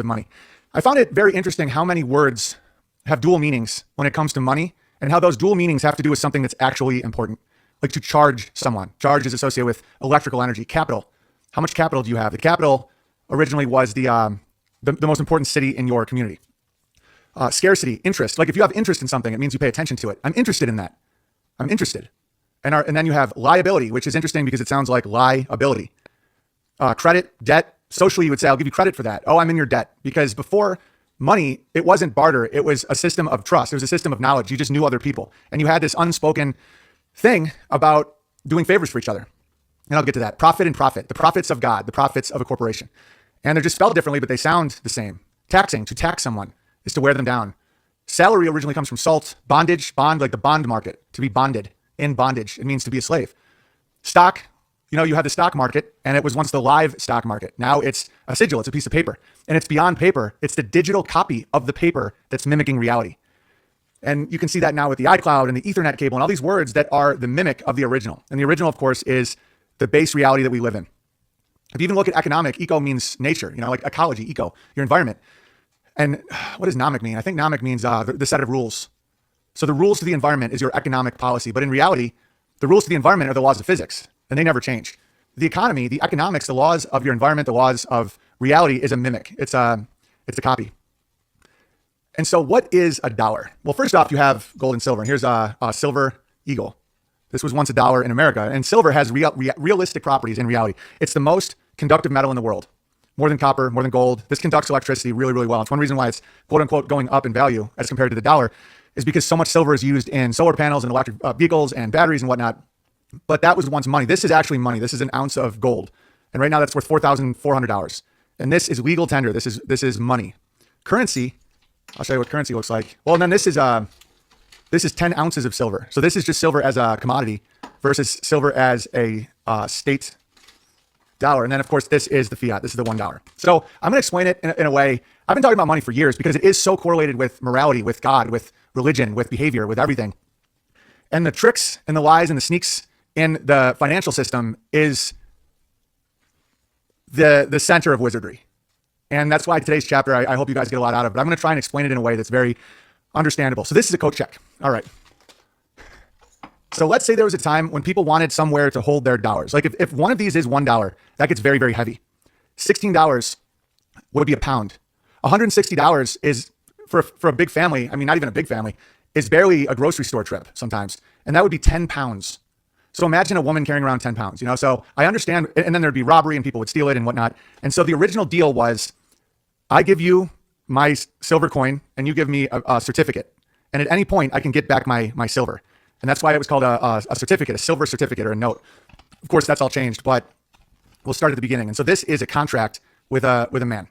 with money. I found it very interesting how many words have dual meanings when it comes to money, and how those dual meanings have to do with something that's actually important, like to charge someone. Charge is associated with electrical energy. Capital. How much capital do you have? The capital originally was the most important city in your community. Scarcity, interest. Like if you have interest in something, it means you pay attention to it. I'm interested in that. I'm interested. And then you have liability, which is interesting because it sounds like liability. Credit, debt. Socially, you would say, I'll give you credit for that. Oh, I'm in your debt. Because before money, it wasn't barter. It was a system of trust. It was a system of knowledge. You just knew other people. And you had this unspoken thing about doing favors for each other. And I'll get to that. Profit and profit. The profits of God, the profits of a corporation. And they're just spelled differently, but they sound the same. Taxing, to tax someone, is to wear them down. Salary originally comes from salt. Bondage, bond, like the bond market, to be bonded, in bondage. It means to be a slave. Stock, you had the stock market, and it was once the live stock market. Now it's a sigil, it's a piece of paper. And it's beyond paper. It's the digital copy of the paper that's mimicking reality. And you can see that now with the iCloud and the Ethernet cable and all these words that are the mimic of the original. And the original, of course, is the base reality that we live in. If you even look at economic, eco means nature, like ecology, eco, your environment. And what does nomic mean? I think nomic means the set of rules. So the rules to the environment is your economic policy. But in reality, the rules to the environment are the laws of physics, and they never change. The economy, the economics, the laws of your environment, the laws of reality is a mimic. It's a copy. And so what is a dollar? Well, first off, you have gold and silver. And here's a silver eagle. This was once a dollar in America. And silver has realistic properties in reality. It's the most conductive metal in the world. More than copper, more than gold. This conducts electricity really, really well. It's one reason why it's quote unquote going up in value as compared to the dollar, is because so much silver is used in solar panels and electric vehicles and batteries and whatnot. But that was once money. This is actually money. This is an ounce of gold. And right now that's worth $4,400. And this is legal tender. This is money. Currency, I'll show you what currency looks like. Well, and then this is 10 ounces of silver. So this is just silver as a commodity versus silver as a state dollar. And then of course, this is the fiat. This is the $1. So I'm going to explain it in a way. I've been talking about money for years because it is so correlated with morality, with God, with religion, with behavior, with everything. And the tricks and the lies and the sneaks in the financial system is the center of wizardry. And that's why today's chapter, I hope you guys get a lot out of it. But I'm going to try and explain it in a way that's very understandable. So this is a coat check. All right. So let's say there was a time when people wanted somewhere to hold their dollars. Like if one of these is $1, that gets very, very heavy. $16 would be a pound. $160 is for a big family. I mean, not even a big family, is barely a grocery store trip sometimes. And that would be 10 pounds. So imagine a woman carrying around 10 pounds, so I understand. And then there'd be robbery and people would steal it and whatnot. And so the original deal was, I give you my silver coin and you give me a certificate. And at any point I can get back my silver. And that's why it was called a certificate, a silver certificate or a note. Of course, that's all changed, but we'll start at the beginning. And so this is a contract with a man.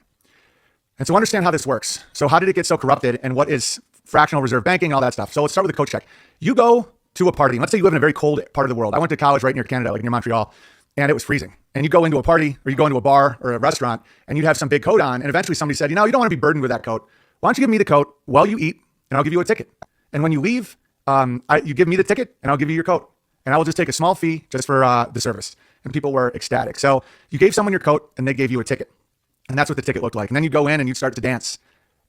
And so understand how this works. So how did it get so corrupted, and what is fractional reserve banking, all that stuff. So let's start with the coat check. You go to a party. Let's say you live in a very cold part of the world. I went to college right near Canada, like near Montreal, and it was freezing. And you go into a party or you go into a bar or a restaurant and you'd have some big coat on. And eventually somebody said, you don't want to be burdened with that coat. Why don't you give me the coat while you eat and I'll give you a ticket. And when you leave, you give me the ticket and I'll give you your coat. And I will just take a small fee just for the service. And people were ecstatic. So you gave someone your coat and they gave you a ticket. And that's what the ticket looked like. And then you go in and you start to dance.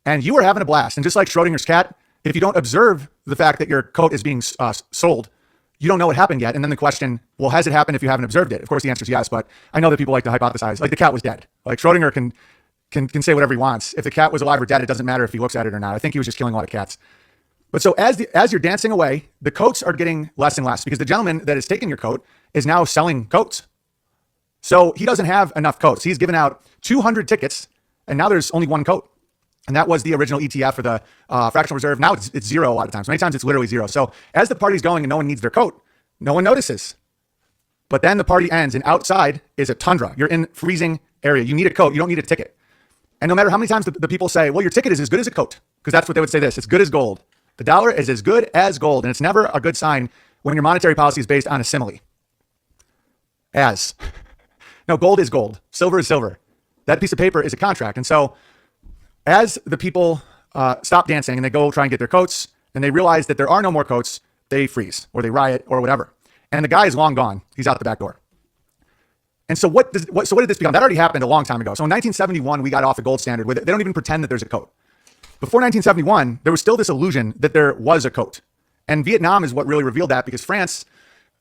And you were having a blast. And just like Schrodinger's cat, if you don't observe the fact that your coat is being sold, you don't know what happened yet. And then the question, well, has it happened if you haven't observed it? Of course, the answer is yes. But I know that people like to hypothesize. Like the cat was dead. Like Schrodinger can say whatever he wants. If the cat was alive or dead, it doesn't matter if he looks at it or not. I think he was just killing a lot of cats. But so as you're dancing away, the coats are getting less and less because the gentleman that is taking your coat is now selling coats. So he doesn't have enough coats. He's given out 200 tickets and now there's only one coat. And that was the original ETF for the fractional reserve. Now it's zero a lot of times. Many times it's literally zero. So as the party's going and no one needs their coat, no one notices. But then the party ends and outside is a tundra. You're in freezing area. You need a coat. You don't need a ticket. And no matter how many times the people say, well, your ticket is as good as a coat, because that's what they would say this. It's good as gold. The dollar is as good as gold. And it's never a good sign when your monetary policy is based on a simile. As. No, gold is gold. Silver is silver. That piece of paper is a contract. And so as the people stop dancing and they go try and get their coats and they realize that there are no more coats, they freeze or they riot or whatever. And the guy is long gone. He's out the back door. And so what did this become? That already happened a long time ago. So in 1971, we got off the gold standard with it. They don't even pretend that there's a coat. Before 1971, there was still this illusion that there was a coat. And Vietnam is what really revealed that, because France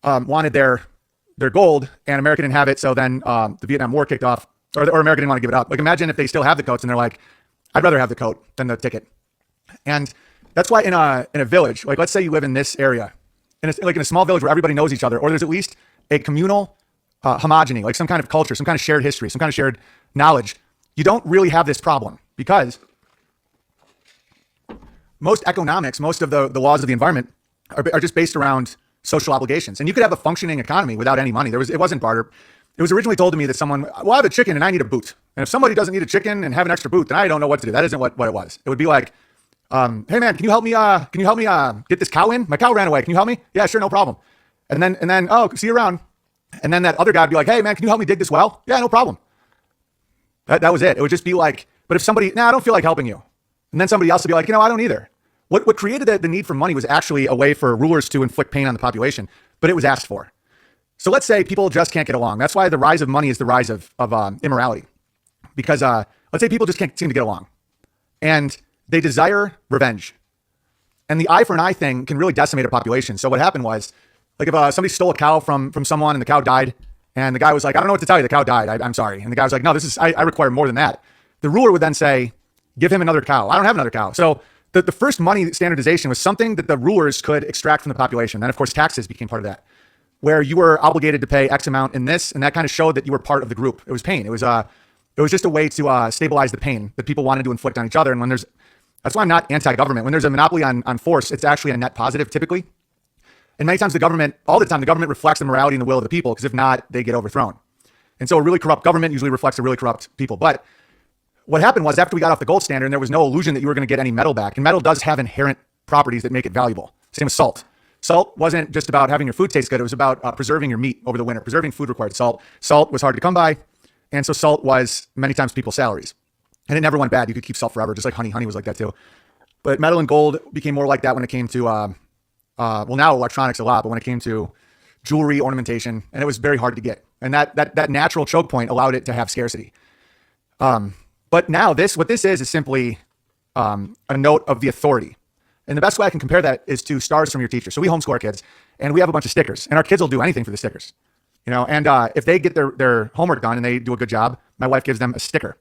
wanted their gold and America didn't have it. So then the Vietnam War kicked off, or America didn't want to give it up. Like, imagine if they still have the coats and they're like, I'd rather have the coat than the ticket. And that's why in a village, like let's say you live in this area, and it's like in a small village where everybody knows each other, or there's at least a communal homogeny, like some kind of culture, some kind of shared history, some kind of shared knowledge. You don't really have this problem, because most economics, most of the laws of the environment are just based around social obligations. And you could have a functioning economy without any money. It wasn't barter. It was originally told to me that someone, well, I have a chicken and I need a boot. And if somebody doesn't need a chicken and have an extra boot, then I don't know what to do. That isn't what it was. It would be like, hey man, can you help me get this cow in? My cow ran away. Can you help me? Yeah, sure, no problem. And then, oh, see you around. And then that other guy would be like, hey man, can you help me dig this well? Yeah, no problem. That was it. It would just be like, but if somebody, I don't feel like helping you. And then somebody else would be like, I don't either. What created the need for money was actually a way for rulers to inflict pain on the population, but it was asked for. So let's say people just can't get along. That's why the rise of money is the rise of immorality. Because let's say people just can't seem to get along. And they desire revenge. And the eye for an eye thing can really decimate a population. So what happened was, like if somebody stole a cow from someone and the cow died, and the guy was like, I don't know what to tell you, the cow died, I'm sorry. And the guy was like, no, I require more than that. The ruler would then say, give him another cow. I don't have another cow. So the first money standardization was something that the rulers could extract from the population. Then of course, taxes became part of that, where you were obligated to pay X amount in this, and that kind of showed that you were part of the group. It was pain. It was just a way to stabilize the pain that people wanted to inflict on each other. And that's why I'm not anti-government. When there's a monopoly on force, it's actually a net positive typically. And many times all the time, the government reflects the morality and the will of the people, because if not, they get overthrown. And so a really corrupt government usually reflects a really corrupt people. But what happened was, after we got off the gold standard, and there was no illusion that you were going to get any metal back, and metal does have inherent properties that make it valuable. Same with salt. Salt wasn't just about having your food taste good. It was about preserving your meat over the winter. Preserving food required salt. Salt was hard to come by. And so salt was many times people's salaries. And it never went bad. You could keep salt forever, just like honey. Honey was like that too. But metal and gold became more like that when it came to, now electronics a lot, but when it came to jewelry, ornamentation, and it was very hard to get. And that natural choke point allowed it to have scarcity. But now what this is simply a note of the authority. And the best way I can compare that is to stars from your teacher. So we homeschool our kids, and we have a bunch of stickers, and our kids will do anything for the stickers. And if they get their homework done and they do a good job, my wife gives them a sticker.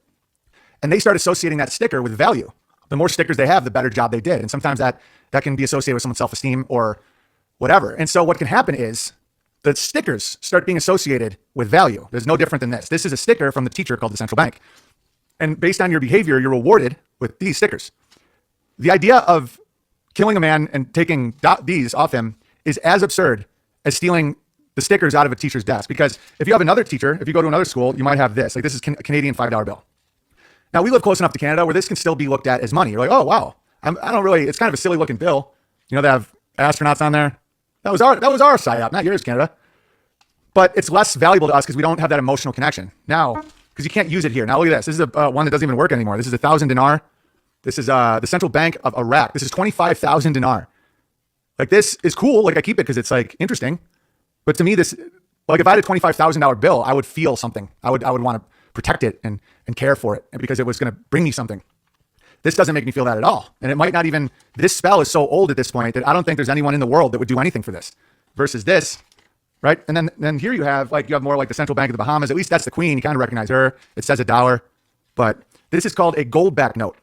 And they start associating that sticker with value. The more stickers they have, the better job they did. And sometimes that can be associated with someone's self-esteem or whatever. And so what can happen is the stickers start being associated with value. There's no different than this. This is a sticker from the teacher called the central bank. And based on your behavior, you're rewarded with these stickers. The idea of killing a man and taking these off him is as absurd as stealing the stickers out of a teacher's desk. Because if you have another teacher, if you go to another school, you might have this. Like, this is a Canadian $5 bill. Now, we live close enough to Canada where this can still be looked at as money. You're like, oh, wow. It's kind of a silly looking bill. They have astronauts on there. That was our PSYOP, not yours, Canada. But it's less valuable to us because we don't have that emotional connection. Now, because you can't use it here. Now look at this. This is one that doesn't even work anymore. This is 1,000 dinar. This is the Central Bank of Iraq. This is 25,000 dinar. Like, this is cool. Like, I keep it because it's like interesting. But to me, this, like, if I had a $25,000 bill, I would feel something. I would want to protect it and care for it because it was going to bring me something. This doesn't make me feel that at all. And it might not even, this spell is so old at this point that I don't think there's anyone in the world that would do anything for this versus this. Right. And then here you have more like the Central Bank of the Bahamas. At least that's the queen. You kind of recognize her. It says $1, but this is called a gold-backed note.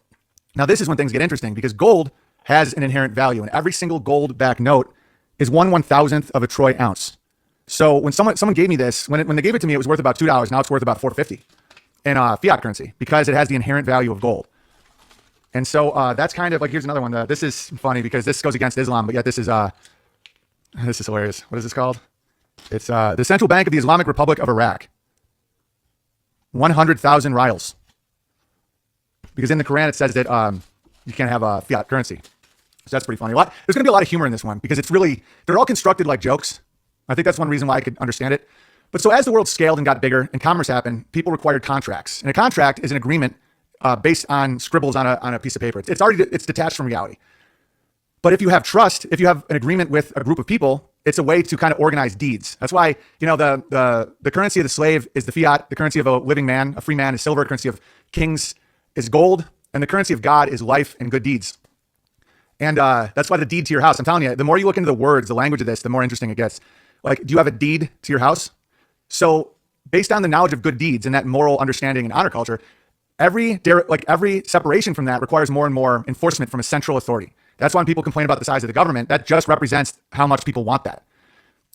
Now, this is when things get interesting because gold has an inherent value, and every single gold-backed note is 1/1000th of a troy ounce. So when someone gave me this, when they gave it to me, it was worth about $2. Now it's worth about $4.50 in fiat currency because it has the inherent value of gold. And so that's kind of like, here's another one. This is funny because this goes against Islam, but yet this is hilarious. What is this called? It's the Central Bank of the Islamic Republic of Iraq. 100,000 rials. Because in the Quran, it says that you can't have a fiat currency. So that's pretty funny. There's going to be a lot of humor in this one because they're all constructed like jokes. I think that's one reason why I could understand it. But so as the world scaled and got bigger and commerce happened, people required contracts. And a contract is an agreement based on scribbles on a piece of paper. It's detached from reality. But if you have trust, if you have an agreement with a group of people, It's a way to kind of organize deeds. That's why, the currency of the slave is the fiat. The currency of a living man, a free man, is silver. The currency of kings is gold. And the currency of God is life and good deeds. And that's why the deed to your house, I'm telling you, the more you look into the words, the language of this, the more interesting it gets. Like, do you have a deed to your house? So based on the knowledge of good deeds and that moral understanding and honor culture, every separation from that requires more and more enforcement from a central authority. That's why when people complain about the size of the government, that just represents how much people want that.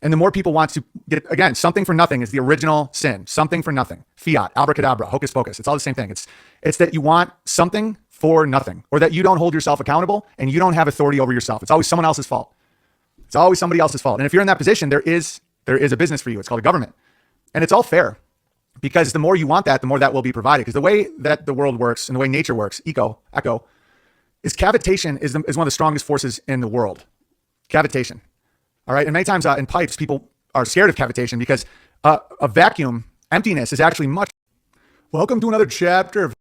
And the more people want to get, again, something for nothing is the original sin. Something for nothing. Fiat, abracadabra, hocus pocus. It's all the same thing. It's that you want something for nothing, or that you don't hold yourself accountable and you don't have authority over yourself. It's always someone else's fault. It's always somebody else's fault. And if you're in that position, there is a business for you. It's called a government. And it's all fair, because the more you want that, the more that will be provided. Because the way that the world works and the way nature works, echo, is cavitation is one of the strongest forces in the world. Cavitation. All right. And many times in pipes, people are scared of cavitation because a vacuum, emptiness, is actually much. Welcome to another chapter of